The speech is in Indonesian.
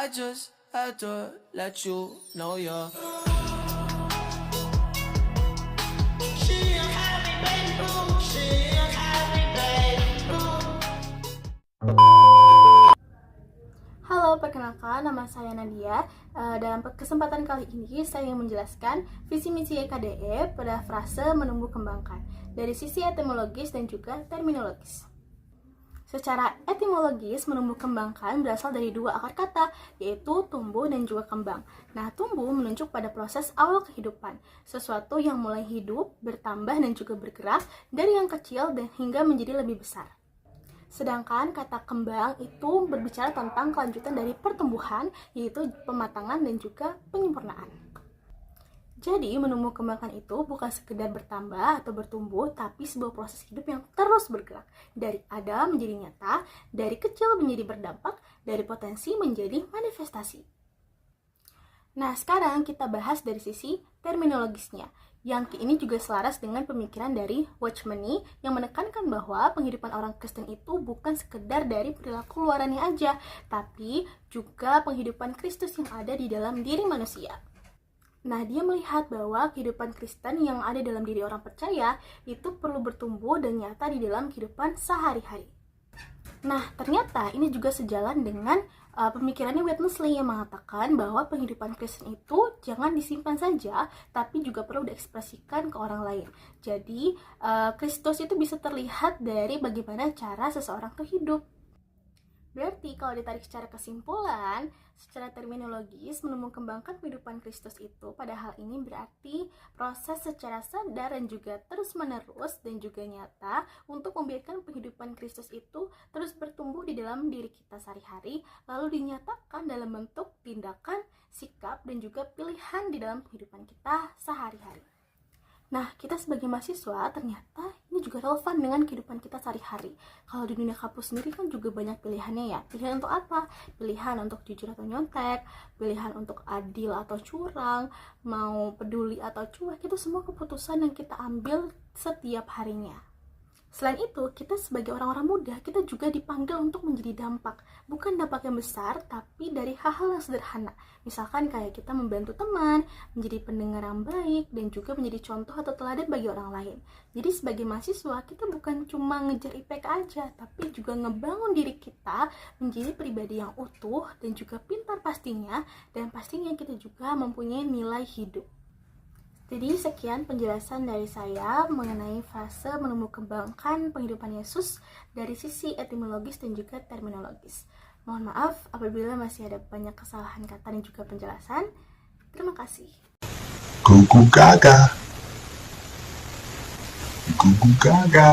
I just had to let you know you're. Halo, perkenalkan nama saya Nadia. Dalam kesempatan kali ini saya ingin menjelaskan visi misi EKDE pada frase menumbuh kembangkan dari sisi etimologis dan juga terminologis. Secara etimologis, menumbuh kembangkan berasal dari dua akar kata, yaitu tumbuh dan juga kembang. Nah, tumbuh menunjuk pada proses awal kehidupan, sesuatu yang mulai hidup, bertambah dan juga bergerak dari yang kecil dan hingga menjadi lebih besar. Sedangkan kata kembang itu berbicara tentang kelanjutan dari pertumbuhan, yaitu pematangan dan juga penyempurnaan. Jadi, menumbuh kembangkan itu bukan sekedar bertambah atau bertumbuh, tapi sebuah proses hidup yang terus bergerak. Dari ada menjadi nyata, dari kecil menjadi berdampak, dari potensi menjadi manifestasi. Nah, sekarang kita bahas dari sisi terminologisnya. Yang ini juga selaras dengan pemikiran dari Watchmeni yang menekankan bahwa penghidupan orang Kristen itu bukan sekedar dari perilaku luarannya aja, tapi juga penghidupan Kristus yang ada di dalam diri manusia. Nah, dia melihat bahwa kehidupan Kristen yang ada dalam diri orang percaya itu perlu bertumbuh dan nyata di dalam kehidupan sehari-hari. Nah, ternyata ini juga sejalan dengan pemikirannya Witnessly yang mengatakan bahwa penghidupan Kristen itu jangan disimpan saja, tapi juga perlu diekspresikan ke orang lain. Jadi, Kristus itu bisa terlihat dari bagaimana cara seseorang itu hidup. Berarti kalau ditarik secara kesimpulan, secara terminologis, menumbuh kembangkan kehidupan Kristus itu pada hal ini berarti proses secara sadar dan juga terus-menerus dan juga nyata untuk membiarkan kehidupan Kristus itu terus bertumbuh di dalam diri kita sehari-hari, lalu dinyatakan dalam bentuk tindakan, sikap, dan juga pilihan di dalam kehidupan kita sehari-hari. Nah, kita sebagai mahasiswa ternyata ini juga relevan dengan kehidupan kita sehari-hari. Kalau di dunia kampus sendiri kan juga banyak pilihannya ya. Pilihan untuk apa? Pilihan untuk jujur atau nyontek, pilihan untuk adil atau curang, mau peduli atau cuek, itu semua keputusan yang kita ambil setiap harinya. Selain itu, kita sebagai orang-orang muda, kita juga dipanggil untuk menjadi dampak. Bukan dampak yang besar, tapi dari hal-hal yang sederhana. Misalkan kayak kita membantu teman, menjadi pendengar yang baik, dan juga menjadi contoh atau teladan bagi orang lain. Jadi sebagai mahasiswa, kita bukan cuma ngejar IPK aja, tapi juga ngebangun diri kita menjadi pribadi yang utuh, dan juga pintar pastinya, dan pastinya kita juga mempunyai nilai hidup. Jadi sekian penjelasan dari saya mengenai fase menumbuh kembangkan penghidupan Yesus dari sisi etimologis dan juga terminologis. Mohon maaf apabila masih ada banyak kesalahan kata dan juga penjelasan. Terima kasih. Gugu gaga. Gugu gaga.